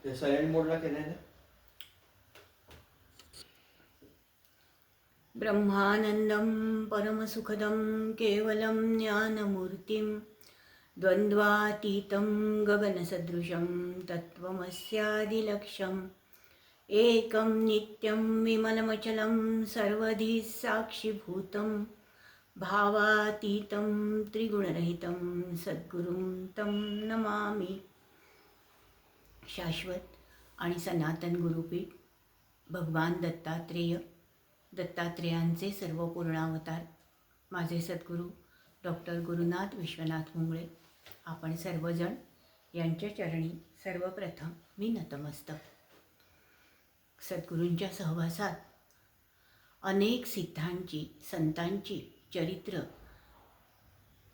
ते सायलेंट मोडला केलंय ना. ब्रह्मानंदं परमसुखदं केवलं ज्ञानमूर्तिं द्वन्द्वातीतं गगनसदृशं तत्त्वमस्यादिलक्ष्यम् एकं नित्यं विमलमचलं सर्वधी साक्षिभूतं भावातीतं त्रिगुणरहितं सद्गुरुं तं नमामि. शाश्वत आणि सनातन गुरुपीठ भगवान दत्तात्रेयांचे सर्व पूर्णावतार माझे सद्गुरू डॉक्टर गुरुनाथ विश्वनाथ मुंगळे, आपण सर्वजण यांच्या चरणी सर्वप्रथम मी नतमस्तक. सद्गुरूंच्या सहवासात अनेक सिद्धांची संतांची चरित्र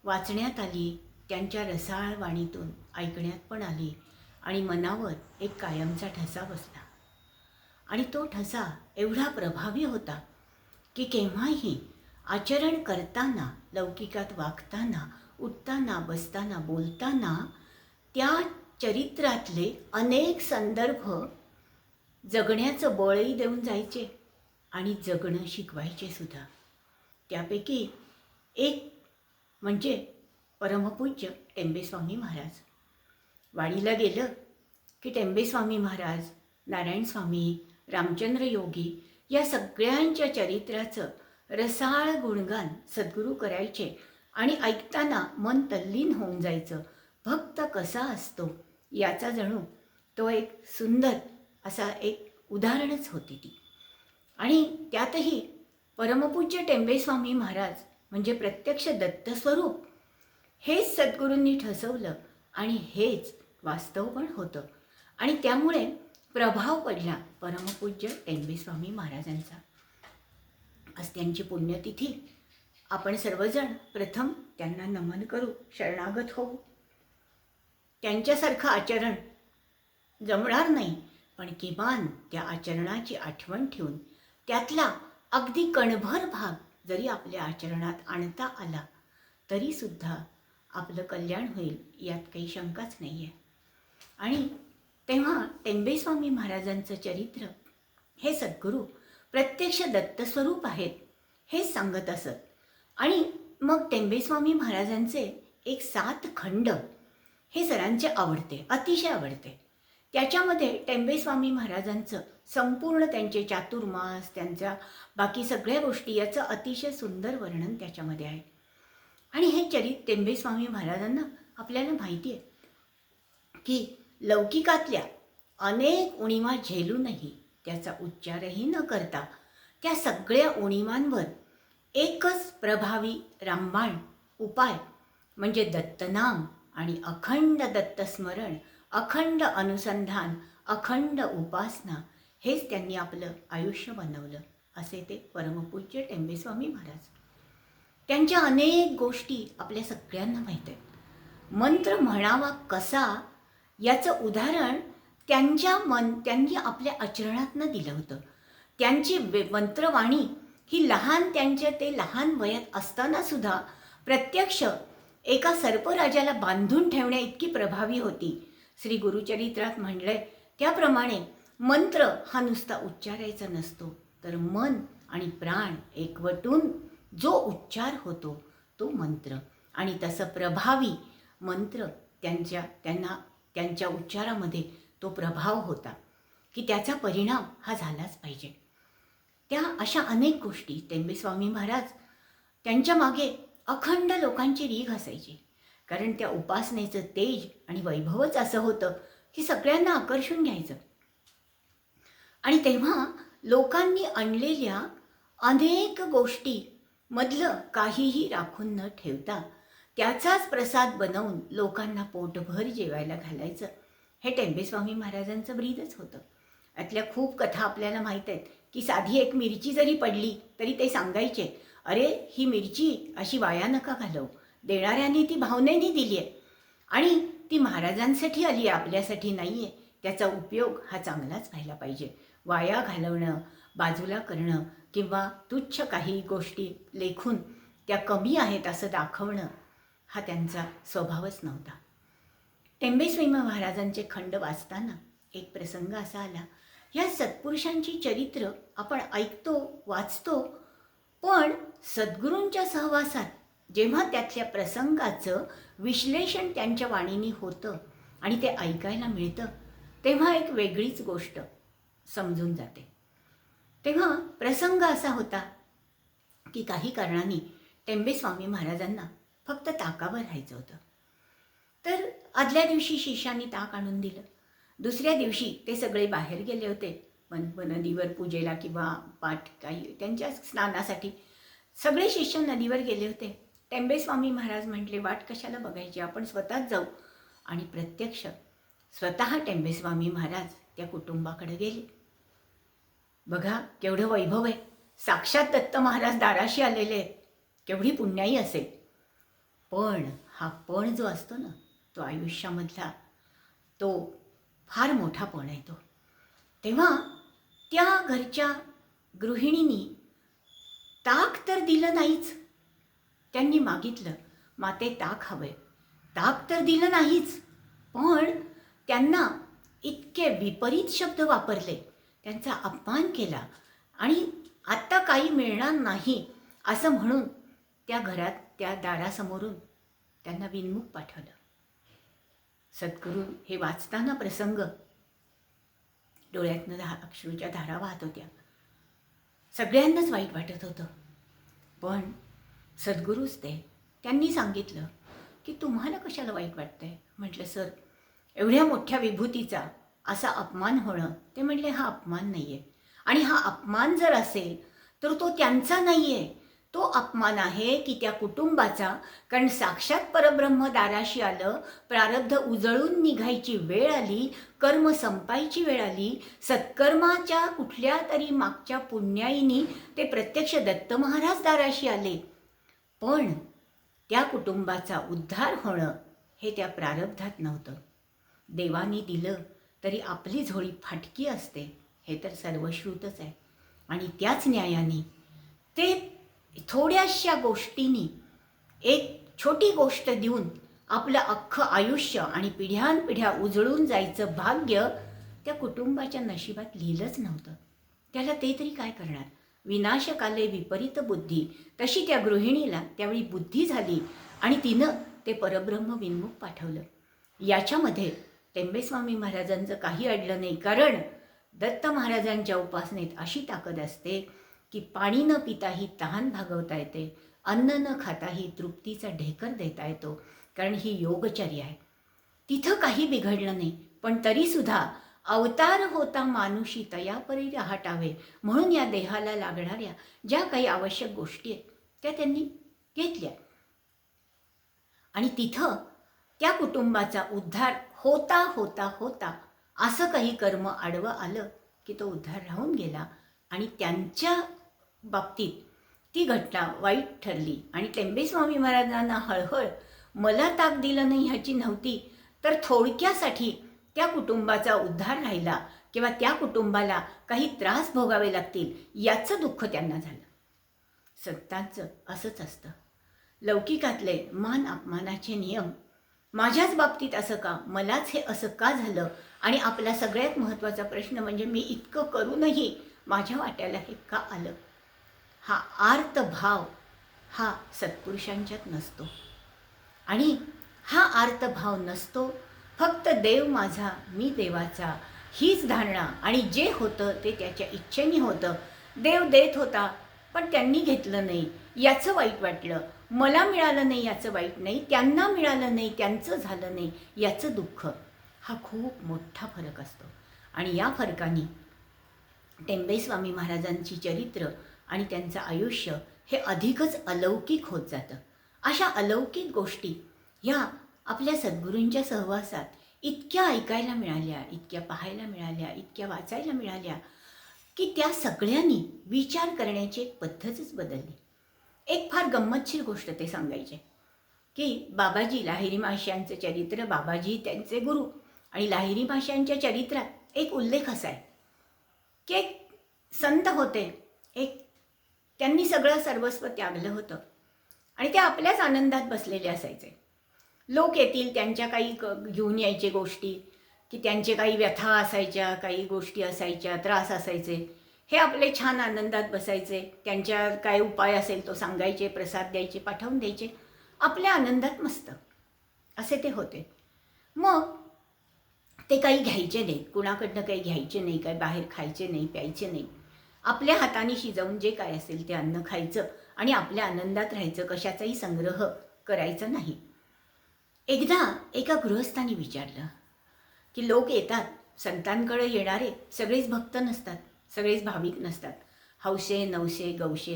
वाचण्यात आली, त्यांच्या रसाळ वाणीतून ऐकण्यात पण आली आणि मनावर एक कायमचा ठसा बसला. आणि तो ठसा एवढा प्रभावी होता की केव्हाही आचरण करताना, लौकिकात वागताना, उठताना, बसताना, बोलताना त्या चरित्रातले अनेक संदर्भ जगण्याचं बळही देऊन जायचे आणि जगणं शिकवायचे सुद्धा. त्यापैकी एक म्हणजे परमपूज्य टेंबेस्वामी महाराज. वाडीला गेलं की टेंबेस्वामी महाराज, नारायण स्वामी, रामचंद्र योगी या सगळ्यांच्या चरित्राचं रसाळ गुणगान सद्गुरू करायचे आणि ऐकताना मन तल्लीन होऊन जायचं. भक्त कसा असतो याचा जणू तो एक सुंदर असा एक उदाहरणच होती ती. आणि त्यातही परमपूज्य टेंबेस्वामी महाराज म्हणजे प्रत्यक्ष दत्तस्वरूप हेच सद्गुरूंनी ठसवलं आणि हेच वास्तव पण होतं. आणि त्यामुळे प्रभाव पडला परमपूज्य टेंबेस्वामी महाराजांचा. आज त्यांची पुण्यतिथी. आपण सर्वजण प्रथम त्यांना नमन करू, शरणागत होऊ. त्यांच्यासारखं आचरण जमणार नाही, पण किमान त्या आचरणाची आठवण ठेवून त्यातला अगदी कणभर भाग जरी आपल्या आचरणात आणता आला तरीसुद्धा आपलं कल्याण होईल यात काही शंकाच नाही आहे. आणि तेव्हा टेंबेस्वामी महाराजांचं चरित्र हे सद्गुरू प्रत्यक्ष दत्तस्वरूप आहेत हेच सांगत असत. आणि मग टेंबेस्वामी महाराजांचे एक 7 खंड हे सरांचे आवडते, अतिशय आवडते. त्याच्यामध्ये टेंबेस्वामी महाराजांचं संपूर्ण त्यांचे चातुर्मास, त्यांच्या बाकी सगळ्या गोष्टी याचं अतिशय सुंदर वर्णन त्याच्यामध्ये आहे. आणि हे चरित्र टेंबेस्वामी महाराजांना आपल्याला माहिती आहे की लौकिकातल्या अनेक उणिवा झेलूनही त्याचा उच्चारही न करता त्या सगळ्या उणिवांवर एकच प्रभावी रामबाण उपाय म्हणजे दत्तनाम आणि अखंड दत्तस्मरण, अखंड अनुसंधान, अखंड उपासना हेच त्यांनी आपलं आयुष्य बनवलं. असे ते परमपूज्य टेंबेस्वामी महाराज. त्यांच्या अनेक गोष्टी आपल्या सगळ्यांना माहीत आहेत. मंत्र म्हणावा कसा याचं उदाहरण त्यांनी आपल्या आचरणातनं दिलं होतं. त्यांची मंत्रवाणी ही ते लहान वयात असतानासुद्धा प्रत्यक्ष एका सर्पराजाला बांधून ठेवण्या इतकी प्रभावी होती. श्री गुरुचरित्रात म्हणलंय त्याप्रमाणे मंत्र हा नुसता उच्चारायचा नसतो, तर मन आणि प्राण एकवटून जो उच्चार होतो तो मंत्र. आणि तसं प्रभावी मंत्र त्यांच्या उच्चारामध्ये तो प्रभाव होता की त्याचा परिणाम हा झालाच पाहिजे. त्या अशा अनेक गोष्टी टेंबेस्वामी महाराज त्यांच्या मागे अखंड लोकांची रीघ असायची. कारण त्या उपासनेचं तेज आणि वैभवच असं होतं की सगळ्यांना आकर्षून घ्यायचं. आणि तेव्हा लोकांनी आणलेल्या अनेक गोष्टी मधलं काहीही राखून न ठेवता त्याचाच प्रसाद बनवून लोकांना पोटभर जेवायला घालायचं हे टेंबेस्वामी महाराजांचं ब्रीदच होतं. यातल्या खूप कथा आपल्याला माहीत आहेत की साधी एक मिरची जरी पडली तरी ते सांगायचे, अरे ही मिरची अशी वाया नका घालवू, देणाऱ्यांनी ती भावनेने दिली आहे आणि ती महाराजांसाठी आली आहे, आपल्यासाठी नाही आहे. त्याचा उपयोग हा चांगलाच व्हायला पाहिजे. वाया घालवणं, बाजूला करणं किंवा तुच्छ काही गोष्टी लेखून त्या कमी आहेत असं दाखवणं हा त्यांचा स्वभावच नव्हता. टेंबेस्वामी महाराजांचे खंड वाचताना एक प्रसंग असा आला, या सत्पुरुषांची चरित्र आपण ऐकतो, वाचतो, पण सद्गुरूंच्या सहवासात जेव्हा त्यातल्या प्रसंगाचं विश्लेषण त्यांच्या वाणीने होतं आणि ते ऐकायला मिळतं, तेव्हा एक वेगळीच गोष्ट समजून जाते. तेव्हा प्रसंग असा होता की काही कारणाने टेंबेस्वामी महाराजांना फक्त ताकावर राहायचं होतं. तर आदल्या दिवशी शिष्यांनी ताक आणून दिलं. दुसऱ्या दिवशी ते सगळे बाहेर गेले होते, नदीवर पूजेला किंवा पाठ काही त्यांच्या स्नानासाठी सगळे शिष्य नदीवर गेले होते. टेंबेस्वामी महाराज म्हटले, वाट कशाला बघायची, आपण स्वतःच जाऊ. आणि प्रत्यक्ष स्वतः टेंबेस्वामी महाराज त्या कुटुंबाकडे गेले. बघा केवढं वैभव आहे, साक्षात दत्त महाराज दाराशी आलेले आहेत, केवढी पुण्याई असेल. पण हा पण जो असतो ना, तो आयुष्यामधला तो फार मोठा पण आहे तो. तेव्हा त्या घरच्या गृहिणींनी ताक तर दिलं नाहीच. त्यांनी मागितलं, माते ताक हवंय, ताक तर दिलं नाहीच, पण त्यांना इतके विपरीत शब्द वापरले, त्यांचा अपमान केला आणि आत्ता काही मिळणार नाही असं म्हणून त्या घरात त्या दारासमोरून त्यांना विनमुख पाठवलं. सद्गुरू हे वाचताना प्रसंग डोळ्यातनं अश्रूच्या धारा वाहत होत्या. सगळ्यांनाच वाईट वाटत होतं. पण सद्गुरूच त्यांनी सांगितलं की तुम्हाला कशाला वाईट वाटतंय. म्हटलं, सर एवढ्या मोठ्या विभूतीचा असा अपमान होणं, ते म्हटले हा अपमान नाही आहे. आणि हा अपमान जर असेल तर तो त्यांचा नाही आहे, तो अपमान आहे की त्या कुटुंबाचा. कारण साक्षात परब्रह्म दाराशी आलं, प्रारब्ध उजळून निघायची वेळ आली, कर्म संपायची वेळ आली, सत्कर्माच्या कुठल्या तरी मागच्या पुण्याईनी ते प्रत्यक्ष दत्त महाराज दाराशी आले. पण त्या कुटुंबाचा उद्धार होणं हे त्या प्रारब्धात नव्हतं. देवानी दिलं तरी आपली झोळी फाटकी असते, हे तर सर्वश्रुतच आहे. आणि त्याच न्यायाने ते थोड्याशा गोष्टींनी एक छोटी गोष्ट देऊन आपलं अख्खं आयुष्य आणि पिढ्यानपिढ्या उजळून जायचं भाग्य त्या कुटुंबाच्या नशिबात लिहिलंच नव्हतं. त्याला ते तरी काय करणार. विनाशकाले विपरीत बुद्धी, तशी त्या गृहिणीला त्यावेळी बुद्धी झाली आणि तिनं ते परब्रह्म विनमुख पाठवलं. याच्यामध्ये टेंबेस्वामी महाराजांचं काही अडलं नाही. कारण दत्त महाराजांच्या उपासनेत अशी ताकद असते की पाणी न पिताही तहान भागवता येते, अन्न न खाताही तृप्तीचा ढेकर देता येतो. कारण ही योगचर्या आहे. तिथं काही बिघडलं नाही, पण तरीसुद्धा अवतार होता मानुषी तयापरी रहाटावे, म्हणून या देहाला लागणाऱ्या ज्या काही आवश्यक गोष्टी आहेत त्या त्यांनी घेतल्या. आणि तिथं त्या कुटुंबाचा उद्धार होता होता होता असं काही कर्म आडवं आलं की तो उद्धार राहून गेला. आणि त्यांच्या बाबतीत ती घटना वाईट ठरली. आणि टेंबेस्वामी महाराजांना हळहळ मला ताक दिलं नाही ह्याची नव्हती, तर थोडक्यासाठी त्या कुटुंबाचा उद्धार राहिला किंवा त्या कुटुंबाला काही त्रास भोगावे लागतील याचं दुःख त्यांना झालं. संतांचं असंच असतं. लौकिकातले मान अपमानाचे नियम, माझ्याच बाबतीत असं का, मलाच हे असं का झालं. आणि आपला सगळ्यात महत्त्वाचा प्रश्न म्हणजे मी इतकं करूनही माझ्या वाट्याला हे का आलं. हा आर्त भाव हा सत्पुरुषांच्यात नसतो. आणि हा आर्त भाव नसतो. फक्त देव माझा मी देवाचा हीच धारणा. आणि जे होतं ते त्याच्या इच्छेने होतं. देव देत होता पण त्यांनी घेतलं नाही याचं वाईट वाटलं, मला मिळालं नाही याचं वाईट नाही, त्यांना मिळालं नाही त्यांचं झालं नाही याचं दुःख. हा खूप मोठा फरक असतो. आणि या फरकाने टेंबेस्वामी महाराजांची चरित्र आणि त्यांचं आयुष्य हे अधिकच अलौकिक होत जातं. अशा अलौकिक गोष्टी ह्या आपल्या सद्गुरूंच्या सहवासात इतक्या ऐकायला मिळाल्या, इतक्या पाहायला मिळाल्या, इतक्या वाचायला मिळाल्या की त्या सगळ्यांनी विचार करण्याची एक पद्धतच बदलली. एक फार गंमतशीर गोष्ट ते सांगायचे की बाबाजी, लाहिरी माश्यांचं चरित्र, बाबाजी त्यांचे गुरु, आणि लाहिरी माश्यांच्या चरित्रात एक उल्लेख असा आहे की एक संत होते, त्यांनी सगळं सर्वस्व त्यागलं होतं आणि ते आपल्याच आनंदात बसलेले असायचे. लोक येतील त्यांच्या काही घेऊन यायचे गोष्टी, की त्यांचे काही व्यथा असायच्या, काही गोष्टी असायच्या, त्रास असायचे, हे आपले छान आनंदात बसायचे, त्यांच्या काय उपाय असेल तो सांगायचे, प्रसाद द्यायचे, पाठवून द्यायचे, आपल्या आनंदात मस्त असे ते होते. मग ते काही घ्यायचे नाही, कुणाकडनं काही घ्यायचे नाही, काही बाहेर खायचे नाही, प्यायचे नाही. आपल्या हाताने शिजवून जे काय असेल ते अन्न खायचं आणि आपल्या आनंदात राहायचं, कशाचाही संग्रह करायचा नाही. एकदा एका गृहस्थाने विचारलं की लोक येतात, संतांकडे येणारे सगळेच भक्त नसतात, सगळेच भाविक नसतात, हौसे नवसे गवसे,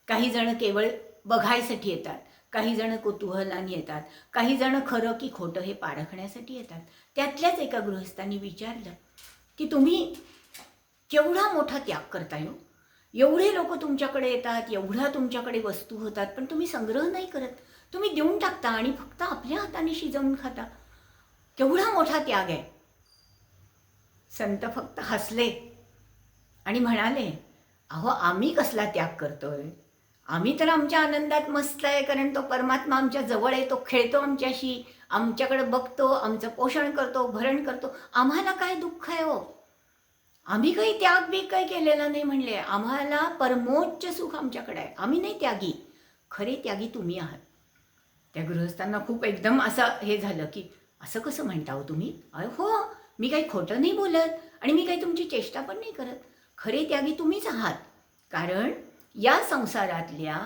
काही जण केवळ बघायसाठी येतात, काही जण कुतूहलाने येतात, काही जण खरं की खोटं हे पारखण्यासाठी येतात. त्यातल्याच एका गृहस्थांनी विचारलं की तुम्ही केवढा मोठा त्याग करताय हो, एवढे लोक तुमच्याकडे येतात, एवढ्या तुमच्याकडे वस्तू होतात, पण तुम्ही संग्रह नाही करत, तुम्ही देऊन टाकता आणि फक्त आपल्या हाताने शिजवून खाता, केवढा मोठा त्याग आहे. संत फक्त हसले आणि म्हणाले, अहो आम्ही कसला त्याग करतोय, आम्ही तर आमच्या आनंदात मस्त आहे, कारण तो परमात्मा आमच्या जवळ आहे, तो खेळतो आमच्याशी, आमच्याकडे बघतो, आमचं पोषण करतो, भरण करतो, आम्हाला काय दुःख आहे हो, आम्ही काही त्याग बी काही केलेला नाही. म्हणले आम्हाला परमोच्च सुख आमच्याकडे आहे, आम्ही नाही त्यागी, खरे त्यागी तुम्ही आहात. त्या गृहस्थांना खूप एकदम असं हे झालं की असं कसं म्हणता हो तुम्ही, हो मी काही खोटं नाही बोलत आणि मी काही तुमची चेष्टा पण नाही करत, खरे त्यागी तुम्हीच आहात. कारण या संसारातल्या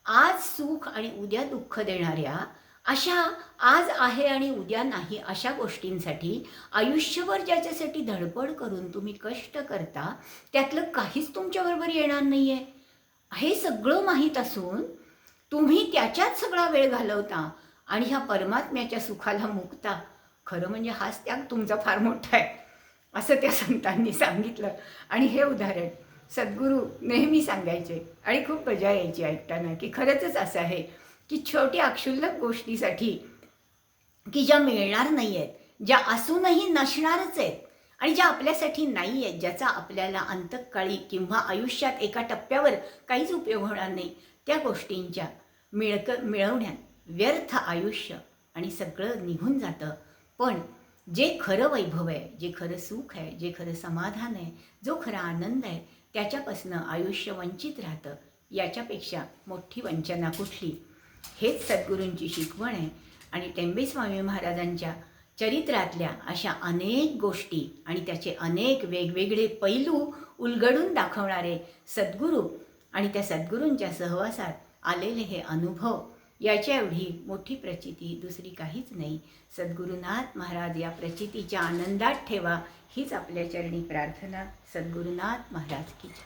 आज सुख आणि उद्या दुःख देणाऱ्या अशा आज आहे आणि उद्या नाही अशा गोष्टींसाठी आयुष्यभर ज्याच्यासाठी धडपड करून तुम्ही कष्ट करता, त्यातलं काहीच तुमच्याबरोबर येणार नाही आहे, हे सगळं माहीत असून तुम्ही त्याच्यात सगळा वेळ घालवता आणि ह्या परमात्म्याच्या सुखाला मुकता. खरं म्हणजे हाच त्याग तुमचा फार मोठा आहे, असं त्या संतांनी सांगितलं. आणि हे उदाहरण सद्गुरू नेहमी सांगायचे आणि खूप मजा यायची ऐकताना, की खरंच असं आहे की छोट्या अक्षुल्लक गोष्टीसाठी की ज्या मिळणार नाही आहेत, ज्या असूनही नसणारच आहेत आणि ज्या आपल्यासाठी नाही आहेत, ज्याचा आपल्याला अंतकाळी किंवा आयुष्यात एका टप्प्यावर काहीच उपयोग होणार नाही, त्या गोष्टींच्या मिळवण्यात व्यर्थ आयुष्य आणि सगळं निघून जातं. पण जे खरं वैभव आहे, जे खरं सुख आहे, जे खरं समाधान आहे, जो खरा आनंद आहे, त्याच्यापासनं आयुष्य वंचित राहतं. याच्यापेक्षा मोठी वंचना कुठली, हेच सद्गुरूंची शिकवण आहे. आणि टेंबे स्वामी महाराजांच्या चरित्रातल्या अशा अनेक गोष्टी आणि त्याचे अनेक वेगवेगळे पैलू उलगडून दाखवणारे सद्गुरू आणि त्या सद्गुरूंच्या सहवासात आलेले हे अनुभव, याच्या एवढी मोठी प्रचिती दुसरी काहीच नाही. सद्गुरुनाथ महाराज या प्रचितीच्या आनंदात ठेवा, हीच आपल्या चरणी प्रार्थना. सद्गुरुनाथ महाराज की जय.